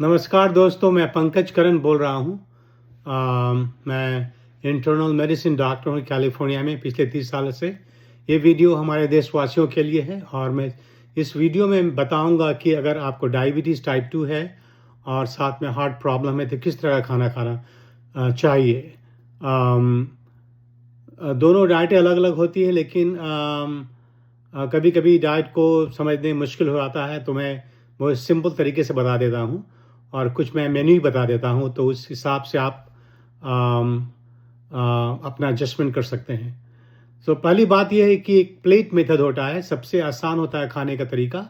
नमस्कार दोस्तों, मैं पंकज करण बोल रहा हूँ। मैं इंटरनल मेडिसिन डॉक्टर हूँ कैलिफोर्निया में पिछले 30 साल से। ये वीडियो हमारे देशवासियों के लिए है और मैं इस वीडियो में बताऊंगा कि अगर आपको डायबिटीज़ टाइप 2 है और साथ में हार्ट प्रॉब्लम है तो किस तरह का खाना खाना चाहिए। दोनों डाइटें अलग अलग होती है, लेकिन कभी कभी डाइट को समझने मुश्किल हो जाता है, तो मैं बहुत सिंपल तरीके से बता देता हूँ और कुछ मैं मेन्यू ही बता देता हूँ, तो उस हिसाब से आप अपना एडजस्टमेंट कर सकते हैं। तो पहली बात यह है कि एक प्लेट मेथड होता है, सबसे आसान होता है खाने का तरीका।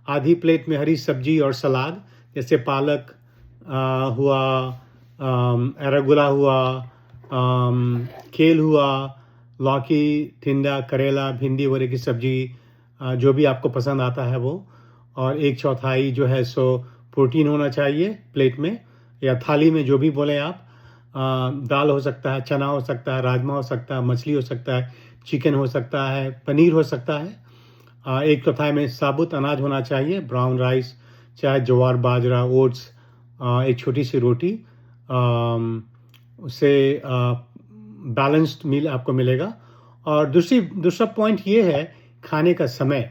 आधी प्लेट में हरी सब्जी और सलाद, जैसे पालक हुआ, एरागुला हुआ, केल हुआ, लौकी, टिंडा, करेला, भिंडी वगैरह की सब्जी, जो भी आपको पसंद आता है वो। और एक चौथाई जो है सो प्रोटीन होना चाहिए प्लेट में या थाली में, जो भी बोलें आप। दाल हो सकता है, चना हो सकता है, राजमा हो सकता है, मछली हो सकता है, चिकन हो सकता है, पनीर हो सकता है। एक चौथाई में साबुत अनाज होना चाहिए, ब्राउन राइस, चाहे ज्वार, बाजरा, ओट्स। एक छोटी सी रोटी, उससे बैलेंस्ड मील आपको मिलेगा। और दूसरा पॉइंट ये है खाने का समय।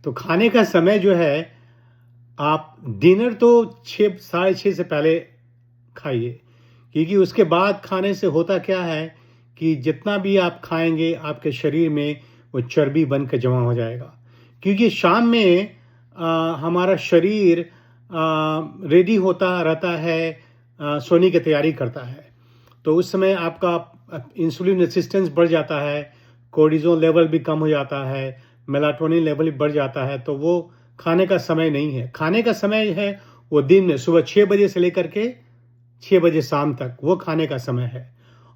तो खाने का समय जो है, आप डिनर तो 6 साढ़े 6 से पहले खाइए, क्योंकि उसके बाद खाने से होता क्या है कि जितना भी आप खाएंगे आपके शरीर में वो चर्बी बन के जमा हो जाएगा। क्योंकि शाम में हमारा शरीर रेडी होता रहता है, सोने की तैयारी करता है, तो उस समय आपका इंसुलिन रेसिस्टेंस बढ़ जाता है, कोर्टिजोल लेवल भी कम हो जाता है, मेलाटोनिन लेवल भी बढ़ जाता है। तो वो खाने का समय नहीं है। खाने का समय है वो दिन में सुबह 6 बजे से लेकर के 6 बजे शाम तक, वो खाने का समय है।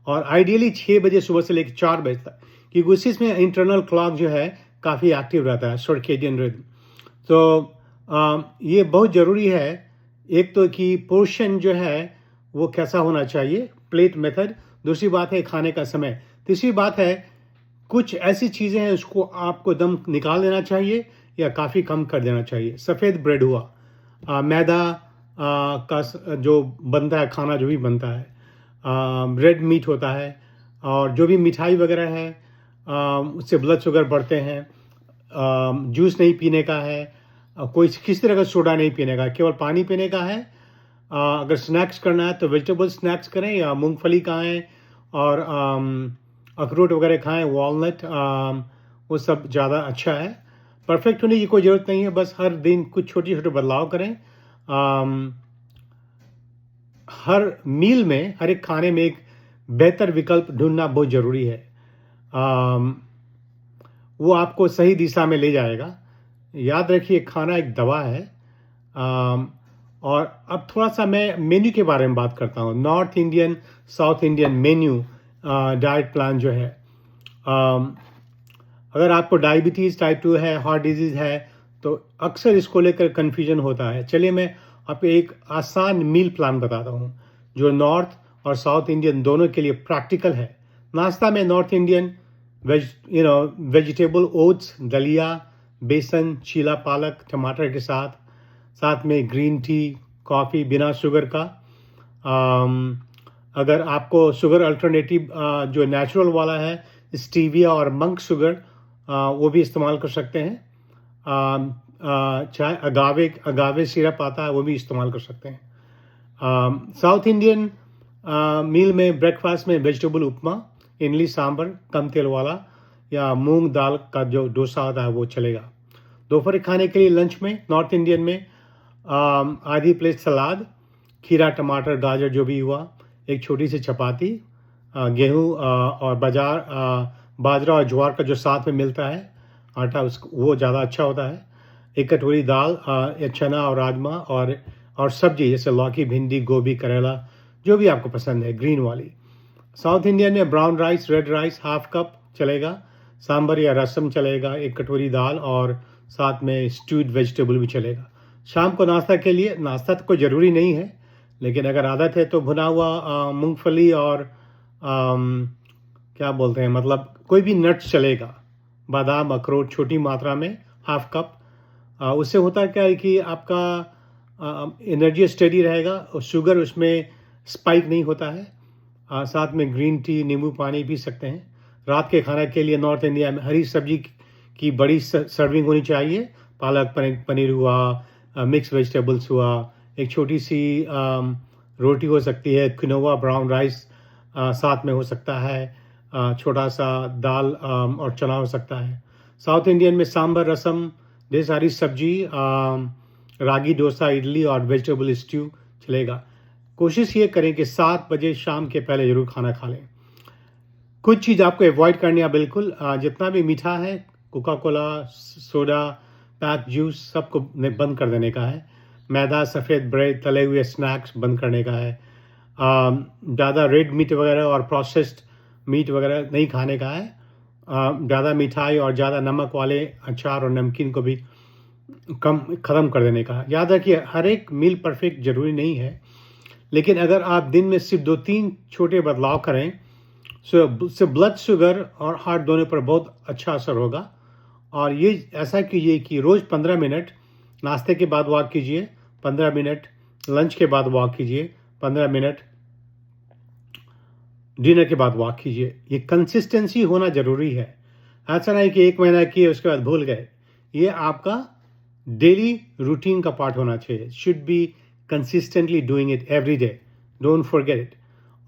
और आइडियली 6 बजे सुबह से लेकर 4 बजे तक, क्योंकि उसी में इंटरनल क्लॉक जो है काफ़ी एक्टिव रहता है, सर्केडियन रिदम। तो ये बहुत ज़रूरी है। एक तो कि पोर्शन जो है वो कैसा होना चाहिए, प्लेट मेथड। दूसरी बात है खाने का समय। तीसरी बात है कुछ ऐसी चीज़ें हैं उसको आपको दम निकाल देना चाहिए या काफ़ी कम कर देना चाहिए। सफ़ेद ब्रेड हुआ, मैदा का जो बनता है खाना, जो भी बनता है, रेड मीट होता है, और जो भी मिठाई वगैरह है उससे ब्लड शुगर बढ़ते हैं। जूस नहीं पीने का है, कोई किसी तरह का सोडा नहीं पीने का, केवल पानी पीने का है। अगर स्नैक्स करना है तो वेजिटेबल स्नैक्स करें या मूंगफली खाएं, और अखरोट वगैरह खाएं, वॉलनट, वो सब ज़्यादा अच्छा है। परफेक्ट होने की कोई ज़रूरत नहीं है, बस हर दिन कुछ छोटे छोटे बदलाव करें। हर मील में, हर एक खाने में एक बेहतर विकल्प ढूंढना बहुत ज़रूरी है। वो आपको सही दिशा में ले जाएगा। याद रखिए, खाना एक दवा है। और अब थोड़ा सा मैं मेन्यू के बारे में बात करता हूँ। North Indian, south Indian menu diet plan जो है, अगर आपको डायबिटीज़ टाइप 2 है, हार्ट डिजीज़ है, तो अक्सर इसको लेकर कन्फ्यूजन होता है। चलिए मैं आपको एक आसान मील प्लान बताता हूँ जो नॉर्थ और साउथ इंडियन दोनों के लिए प्रैक्टिकल है। नाश्ता में नॉर्थ इंडियन वेजिटेबल ओट्स, दलिया, बेसन, चीला पालक, टमाटर के साथ, साथ में ग्रीन टी, कॉफ़ी बिना शुगर का। अगर आपको शुगर अल्टरनेटिव जो नेचुरल वाला है, स्टीविया और मंक शुगर, वो भी इस्तेमाल कर सकते हैं। चाहे अगावे सिरप आता है, वो भी इस्तेमाल कर सकते हैं। साउथ इंडियन मील में ब्रेकफास्ट में वेजिटेबल उपमा, इडली सांभर कम तेल वाला, या मूंग दाल का जो डोसा होता है वो चलेगा। दोपहर खाने के लिए लंच में नॉर्थ इंडियन में आधी प्लेट सलाद, खीरा, टमाटर, गाजर जो भी हुआ, एक छोटी सी चपाती, गेहूँ और बाजरा और ज्वार का जो साथ में मिलता है आटा, उसको वो ज़्यादा अच्छा होता है। एक कटोरी दाल, या चना और राजमा, और सब्जी जैसे लौकी, भिंडी, गोभी, करेला, जो भी आपको पसंद है ग्रीन वाली। साउथ इंडियन में brown rice, red rice half cup चलेगा, सांभर या रसम चलेगा, एक कटोरी दाल और साथ में स्ट्यूड वेजिटेबल भी चलेगा। शाम को नाश्ता के लिए, नाश्ता तो कोई ज़रूरी नहीं है, लेकिन अगर आदत है तो भुना हुआ मूंगफली और क्या बोलते हैं, मतलब कोई भी नट्स चलेगा, बादाम, अखरोट छोटी मात्रा में हाफ कप। उससे होता क्या है कि आपका एनर्जी स्टडी रहेगा और शुगर उसमें स्पाइक नहीं होता है। साथ में ग्रीन टी, नींबू पानी पी सकते हैं। रात के खाने के लिए नॉर्थ इंडिया में हरी सब्जी की बड़ी सर्विंग होनी चाहिए। पालक पनीर हुआ, मिक्स वेजिटेबल्स हुआ, एक छोटी सी रोटी हो सकती है, क्विनोआ ब्राउन राइस साथ में हो सकता है, छोटा सा दाल और चना हो सकता है। साउथ इंडियन में सांभर, रसम, ढेर सारी सब्जी, रागी डोसा, इडली और वेजिटेबल स्ट्यू चलेगा। कोशिश ये करें कि 7 बजे शाम के पहले ज़रूर खाना खा लें। कुछ चीज़ आपको अवॉइड करनी है बिल्कुल। जितना भी मीठा है, Coca Cola, soda, pack juice, सबको बंद कर देने का है। मैदा, सफ़ेद ब्रेड, तले हुए स्नैक्स बंद करने का है। ज़्यादा रेड मीट वगैरह और प्रोसेस्ड मीट वगैरह नहीं खाने का है। ज़्यादा मिठाई और ज़्यादा नमक वाले अचार और नमकीन को भी ख़त्म कर देने का है। याद रखिए, हर एक मील परफेक्ट ज़रूरी नहीं है, लेकिन अगर आप दिन में सिर्फ 2-3 छोटे बदलाव करें तो ब्लड शुगर और हार्ट दोनों पर बहुत अच्छा असर होगा। और ये ऐसा कीजिए कि रोज़ 15 मिनट नाश्ते के बाद वॉक कीजिए, 15 मिनट लंच के बाद वॉक कीजिए, 15 मिनट डिनर के बाद वॉक कीजिए। ये कंसिस्टेंसी होना ज़रूरी है। ऐसा नहीं कि 1 महीना किए उसके बाद भूल गए। ये आपका डेली रूटीन का पार्ट होना चाहिए। Should be consistently doing it every day, don't forget it.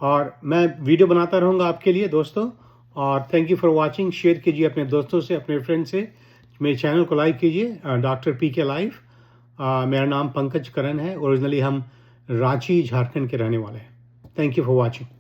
और मैं वीडियो बनाता रहूँगा आपके लिए दोस्तों। और thank you for watching. Share कीजिए अपने दोस्तों से, अपने फ्रेंड से। मेरे चैनल को लाइक कीजिए, डॉक्टर पीके लाइफ। मेरा नाम पंकज करण है। ओरिजिनली हम रांची, झारखंड के रहने वाले हैं। Thank you for watching.